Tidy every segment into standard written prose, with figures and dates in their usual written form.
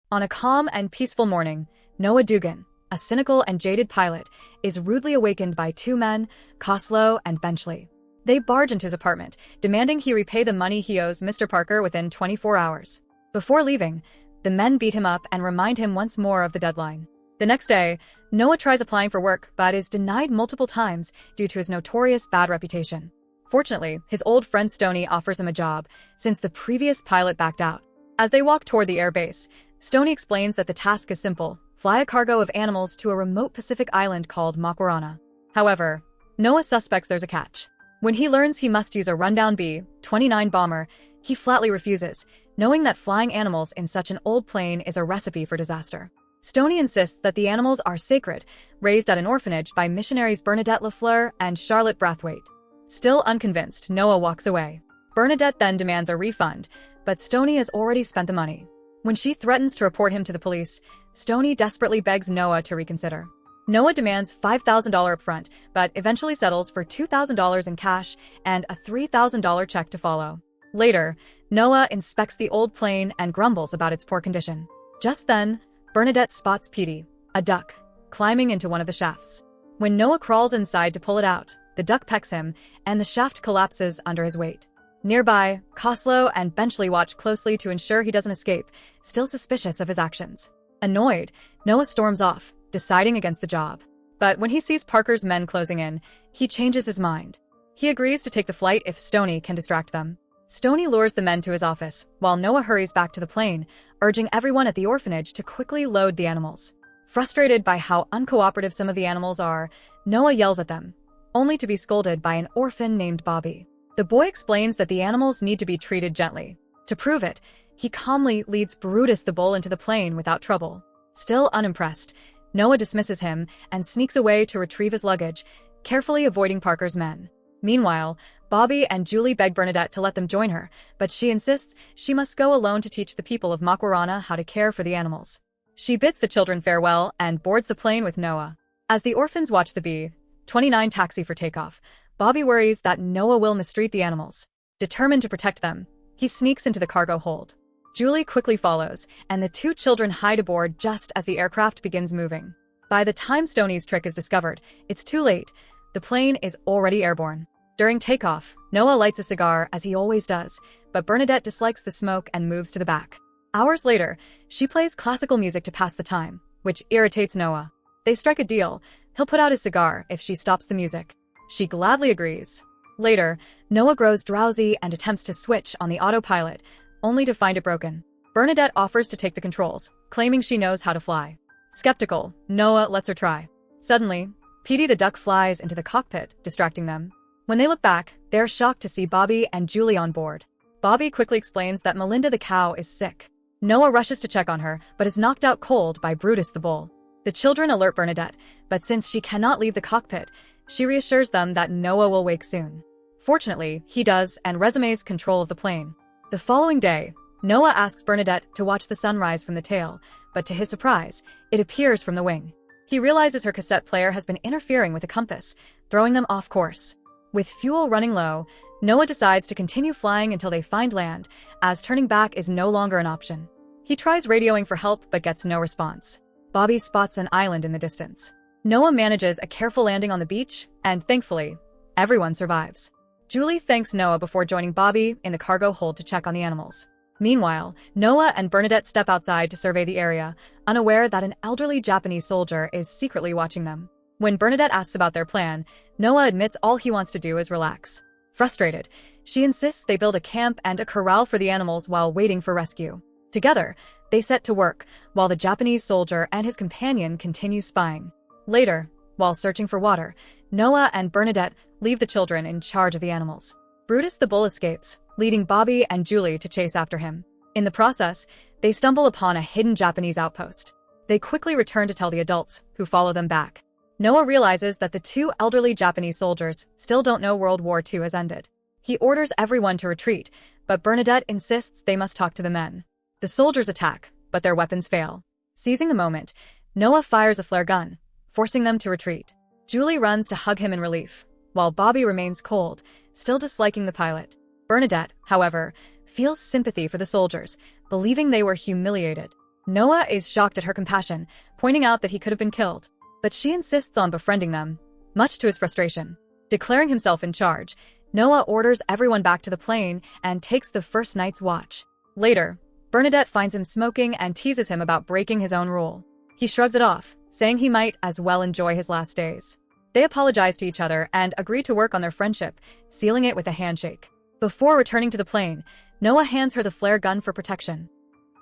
On a calm and peaceful morning, Noah Dugan, a cynical and jaded pilot, is rudely awakened by two men, Coslow and Benchley. They barge into his apartment, demanding he repay the money he owes Mr. Parker within 24 hours. Before leaving, the men beat him up and remind him once more of the deadline. The next day, Noah tries applying for work but is denied multiple times due to his notorious bad reputation. Fortunately, his old friend Stoney offers him a job, since the previous pilot backed out. As they walk toward the air base, Stoney explains that the task is simple: fly a cargo of animals to a remote Pacific island called Makwarana. However, Noah suspects there's a catch. When he learns he must use a rundown B-29 bomber, he flatly refuses, knowing that flying animals in such an old plane is a recipe for disaster. Stoney insists that the animals are sacred, raised at an orphanage by missionaries Bernadette Lafleur and Charlotte Brathwaite. Still unconvinced, Noah walks away. Bernadette then demands a refund, but Stoney has already spent the money. When she threatens to report him to the police, Stoney desperately begs Noah to reconsider. Noah demands $5,000 upfront, but eventually settles for $2,000 in cash and a $3,000 check to follow. Later, Noah inspects the old plane and grumbles about its poor condition. Just then, Bernadette spots Petey, a duck, climbing into one of the shafts. When Noah crawls inside to pull it out, the duck pecks him, and the shaft collapses under his weight. Nearby, Coslow and Benchley watch closely to ensure he doesn't escape, still suspicious of his actions. Annoyed, Noah storms off, deciding against the job. But when he sees Parker's men closing in, he changes his mind. He agrees to take the flight if Stoney can distract them. Stoney lures the men to his office, while Noah hurries back to the plane, urging everyone at the orphanage to quickly load the animals. Frustrated by how uncooperative some of the animals are, Noah yells at them, only to be scolded by an orphan named Bobby. The boy explains that the animals need to be treated gently. To prove it, he calmly leads Brutus the bull into the plane without trouble. Still unimpressed, Noah dismisses him and sneaks away to retrieve his luggage, carefully avoiding Parker's men. Meanwhile, Bobby and Julie beg Bernadette to let them join her, but she insists she must go alone to teach the people of Makwarana how to care for the animals. She bids the children farewell and boards the plane with Noah. As the orphans watch the B-29 taxi for takeoff, Bobby worries that Noah will mistreat the animals. Determined to protect them, he sneaks into the cargo hold. Julie quickly follows, and the two children hide aboard just as the aircraft begins moving. By the time Stoney's trick is discovered, it's too late. The plane is already airborne. During takeoff, Noah lights a cigar as he always does, but Bernadette dislikes the smoke and moves to the back. Hours later, she plays classical music to pass the time, which irritates Noah. They strike a deal: he'll put out his cigar if she stops the music. She gladly agrees. Later, Noah grows drowsy and attempts to switch on the autopilot, only to find it broken. Bernadette offers to take the controls, claiming she knows how to fly. Skeptical, Noah lets her try. Suddenly, Petey the duck flies into the cockpit, distracting them. When they look back, they're shocked to see Bobby and Julie on board. Bobby quickly explains that Melinda the cow is sick. Noah rushes to check on her, but is knocked out cold by Brutus the bull. The children alert Bernadette, but since she cannot leave the cockpit, she reassures them that Noah will wake soon. Fortunately, he does and resumes control of the plane. The following day, Noah asks Bernadette to watch the sunrise from the tail, but to his surprise, it appears from the wing. He realizes her cassette player has been interfering with the compass, throwing them off course. With fuel running low, Noah decides to continue flying until they find land, as turning back is no longer an option. He tries radioing for help but gets no response. Bobby spots an island in the distance. Noah manages a careful landing on the beach, and thankfully, everyone survives. Julie thanks Noah before joining Bobby in the cargo hold to check on the animals. Meanwhile, Noah and Bernadette step outside to survey the area, unaware that an elderly Japanese soldier is secretly watching them. When Bernadette asks about their plan, Noah admits all he wants to do is relax. Frustrated, she insists they build a camp and a corral for the animals while waiting for rescue. Together, they set to work, while the Japanese soldier and his companion continue spying. Later, while searching for water, Noah and Bernadette leave the children in charge of the animals. Brutus the bull escapes, leading Bobby and Julie to chase after him. In the process, they stumble upon a hidden Japanese outpost. They quickly return to tell the adults, who follow them back. Noah realizes that the two elderly Japanese soldiers still don't know World War II has ended. He orders everyone to retreat, but Bernadette insists they must talk to the men. The soldiers attack, but their weapons fail. Seizing the moment, Noah fires a flare gun, forcing them to retreat. Julie runs to hug him in relief, while Bobby remains cold, still disliking the pilot. Bernadette, however, feels sympathy for the soldiers, believing they were humiliated. Noah is shocked at her compassion, pointing out that he could have been killed. But she insists on befriending them, much to his frustration. Declaring himself in charge, Noah orders everyone back to the plane and takes the first night's watch. Later, Bernadette finds him smoking and teases him about breaking his own rule. He shrugs it off, saying he might as well enjoy his last days. They apologize to each other and agree to work on their friendship, sealing it with a handshake. Before returning to the plane, Noah hands her the flare gun for protection.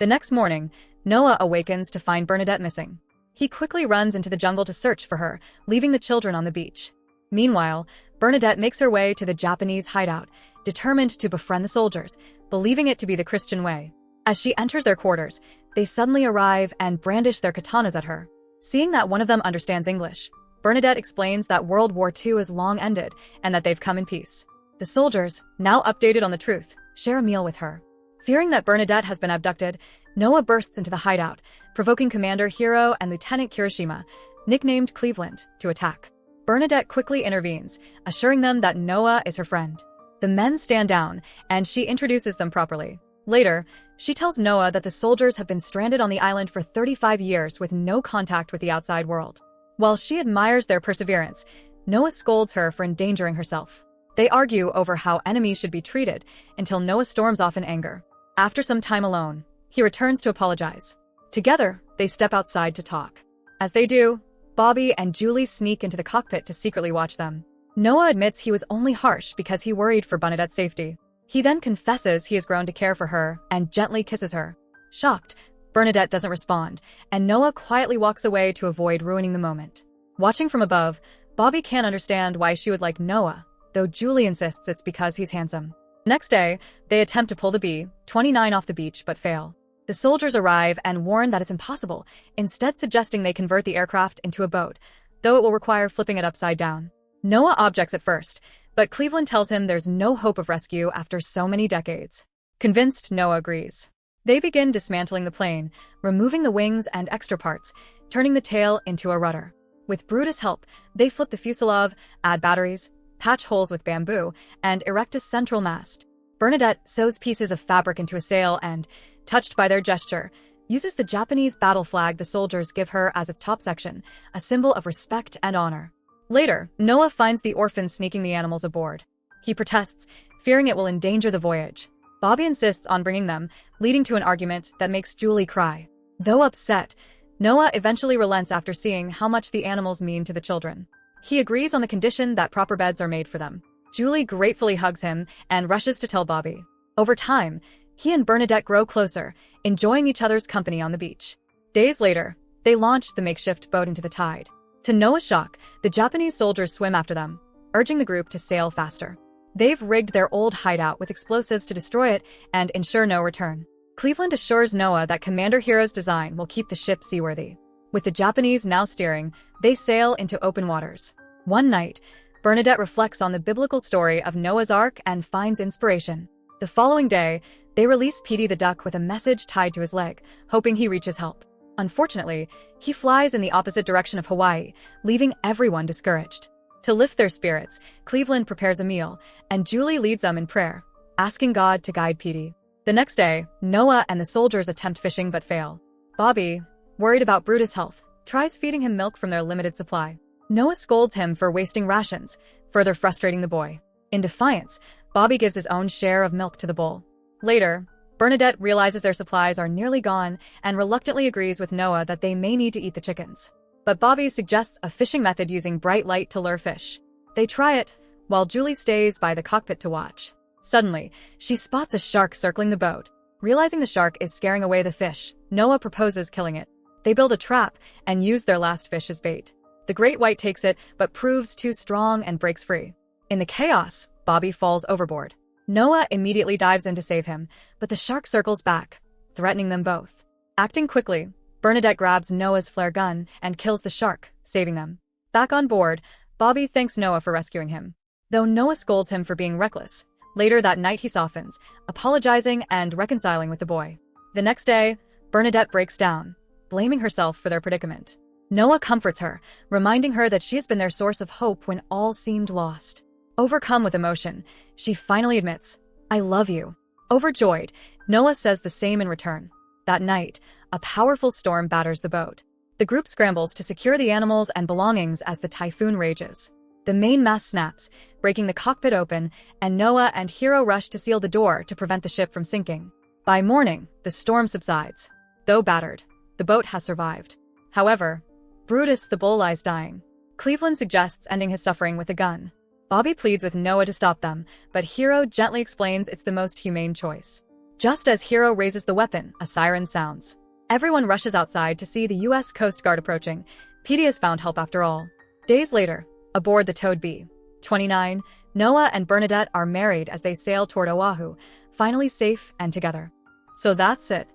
The next morning, Noah awakens to find Bernadette missing. He quickly runs into the jungle to search for her, leaving the children on the beach. Meanwhile, Bernadette makes her way to the Japanese hideout, determined to befriend the soldiers, believing it to be the Christian way. As she enters their quarters, they suddenly arrive and brandish their katanas at her. Seeing that one of them understands English, Bernadette explains that World War II is long ended and that they've come in peace. The soldiers, now updated on the truth, share a meal with her. Fearing that Bernadette has been abducted, Noah bursts into the hideout, provoking Commander Hiro and Lieutenant Kirishima, nicknamed Cleveland, to attack. Bernadette quickly intervenes, assuring them that Noah is her friend. The men stand down, and she introduces them properly. Later, she tells Noah that the soldiers have been stranded on the island for 35 years with no contact with the outside world. While she admires their perseverance, Noah scolds her for endangering herself. They argue over how enemies should be treated until Noah storms off in anger. After some time alone, he returns to apologize. Together, they step outside to talk. As they do, Bobby and Julie sneak into the cockpit to secretly watch them. Noah admits he was only harsh because he worried for Bernadette's safety. He then confesses he has grown to care for her and gently kisses her. Shocked, Bernadette doesn't respond, and Noah quietly walks away to avoid ruining the moment. Watching from above, Bobby can't understand why she would like Noah, though Julie insists it's because he's handsome. Next day, they attempt to pull the B-29 off the beach but fail. The soldiers arrive and warn that it's impossible, instead suggesting they convert the aircraft into a boat, though it will require flipping it upside down. Noah objects at first, but Cleveland tells him there's no hope of rescue after so many decades. Convinced, Noah agrees. They begin dismantling the plane, removing the wings and extra parts, turning the tail into a rudder. With Brutus' help, they flip the fuselage, add batteries, patch holes with bamboo, and erect a central mast. Bernadette sews pieces of fabric into a sail and, touched by their gesture, uses the Japanese battle flag the soldiers give her as its top section, a symbol of respect and honor. Later, Noah finds the orphans sneaking the animals aboard. He protests, fearing it will endanger the voyage. Bobby insists on bringing them, leading to an argument that makes Julie cry. Though upset, Noah eventually relents after seeing how much the animals mean to the children. He agrees on the condition that proper beds are made for them. Julie gratefully hugs him and rushes to tell Bobby. Over time, he and Bernadette grow closer, enjoying each other's company on the beach. Days later, they launch the makeshift boat into the tide. To Noah's shock, the Japanese soldiers swim after them, urging the group to sail faster. They've rigged their old hideout with explosives to destroy it and ensure no return. Cleveland assures Noah that Commander Hiro's design will keep the ship seaworthy. With the Japanese now steering, they sail into open waters. One night, Bernadette reflects on the biblical story of Noah's Ark and finds inspiration. The following day, they release Petey the duck with a message tied to his leg, hoping he reaches help. Unfortunately, he flies in the opposite direction of Hawaii, leaving everyone discouraged. To lift their spirits, Cleveland prepares a meal, and Julie leads them in prayer, asking God to guide Petey. The next day, Noah and the soldiers attempt fishing but fail. Bobby, worried about Brutus' health, tries feeding him milk from their limited supply. Noah scolds him for wasting rations, further frustrating the boy. In defiance, Bobby gives his own share of milk to the bull. Later, Bernadette realizes their supplies are nearly gone and reluctantly agrees with Noah that they may need to eat the chickens. But Bobby suggests a fishing method using bright light to lure fish. They try it, while Julie stays by the cockpit to watch. Suddenly, she spots a shark circling the boat. Realizing the shark is scaring away the fish, Noah proposes killing it. They build a trap and use their last fish as bait. The great white takes it, but proves too strong and breaks free. In the chaos, Bobby falls overboard. Noah immediately dives in to save him, but the shark circles back, threatening them both. Acting quickly, Bernadette grabs Noah's flare gun and kills the shark, saving them. Back on board, Bobby thanks Noah for rescuing him. Though Noah scolds him for being reckless, later that night he softens, apologizing and reconciling with the boy. The next day, Bernadette breaks down, blaming herself for their predicament. Noah comforts her, reminding her that she has been their source of hope when all seemed lost. Overcome with emotion, she finally admits, "I love you." Overjoyed, Noah says the same in return. That night, a powerful storm batters the boat. The group scrambles to secure the animals and belongings as the typhoon rages. The main mast snaps, breaking the cockpit open, and Noah and Hiro rush to seal the door to prevent the ship from sinking. By morning, the storm subsides. Though battered, the boat has survived. However, Brutus the bull lies dying. Cleveland suggests ending his suffering with a gun. Bobby pleads with Noah to stop them, but Hiro gently explains it's the most humane choice. Just as Hiro raises the weapon, a siren sounds. Everyone rushes outside to see the U.S. Coast Guard approaching. Petey has found help after all. Days later, aboard the towed B-29, Noah and Bernadette are married as they sail toward Oahu, finally safe and together. So that's it.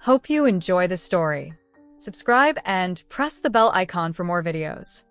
Hope you enjoy the story. Subscribe and press the bell icon for more videos.